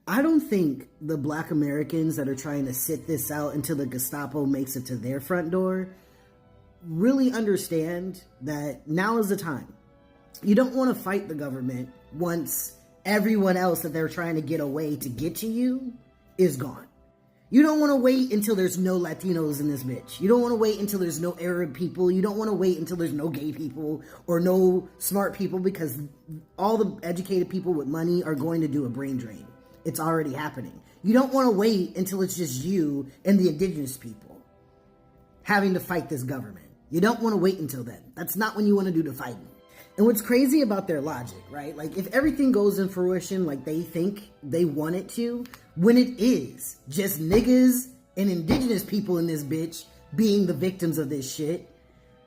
I don't think the black Americans that are trying to sit this out until the Gestapo makes it to their front door really understand that now is the time. You don't want to fight the government once everyone else that they're trying to get away to get to you is gone. You don't want to wait until there's no Latinos in this bitch. You don't want to wait until there's no Arab people. You don't want to wait until there's no gay people or no smart people, because all the educated people with money are going to do a brain drain. It's already happening. You don't want to wait until it's just you and the indigenous people having to fight this government. You don't want to wait until then. That's not when you want to do the fighting. And what's crazy about their logic, right? Like, if everything goes in fruition like they think they want it to, when it is just niggas and indigenous people in this bitch being the victims of this shit,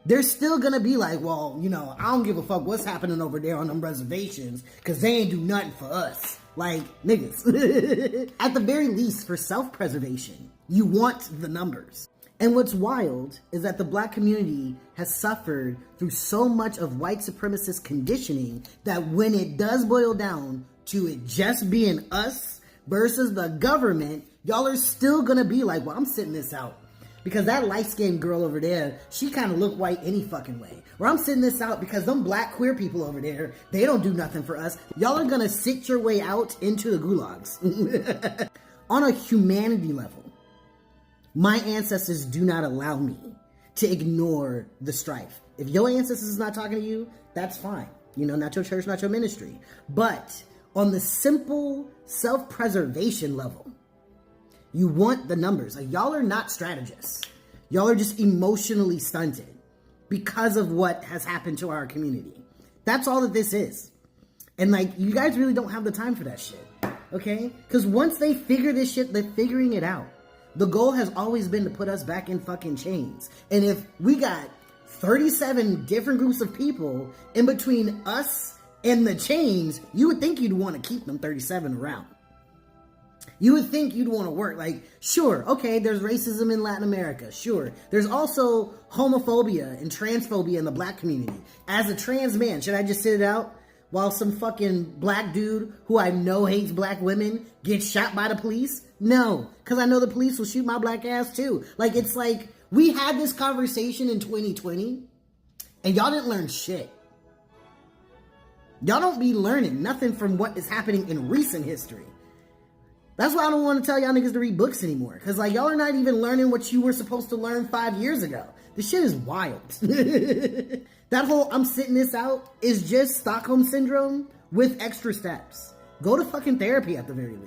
they're still gonna be like, well, you know, I don't give a fuck what's happening over there on them reservations, because they ain't do nothing for us. Like, niggas. At the very least, for self-preservation, you want the numbers. And what's wild is that the black community has suffered through so much of white supremacist conditioning that when it does boil down to it just being us versus the government, y'all are still gonna be like, well, I'm sitting this out. Because that light-skinned girl over there, she kind of look white any fucking way. Or I'm sitting this out because them black queer people over there, they don't do nothing for us. Y'all are gonna sit your way out into the gulags. On a humanity level, my ancestors do not allow me to ignore the strife. If your ancestors is not talking to you, that's fine. You know, not your church, not your ministry. But on the simple self-preservation level, you want the numbers. Like, y'all are not strategists. Y'all are just emotionally stunted because of what has happened to our community. That's all that this is. And like, you guys really don't have the time for that shit. Okay? Because once they figure this shit, they're figuring it out. The goal has always been to put us back in fucking chains. And if we got 37 different groups of people in between us and the chains, you would think you'd want to keep them 37 around. You would think you'd want to work. Like, sure, okay, there's racism in Latin America. Sure. There's also homophobia and transphobia in the black community. As a trans man, should I just sit it out while some fucking black dude who I know hates black women gets shot by the police? No, because I know the police will shoot my black ass too. Like, it's like, we had this conversation in 2020 and y'all didn't learn shit. Y'all don't be learning nothing from what is happening in recent history. That's why I don't want to tell y'all niggas to read books anymore. Because, like, y'all are not even learning what you were supposed to learn 5 years ago. This shit is wild. That whole I'm sitting this out is just Stockholm Syndrome with extra steps. Go to fucking therapy at the very least.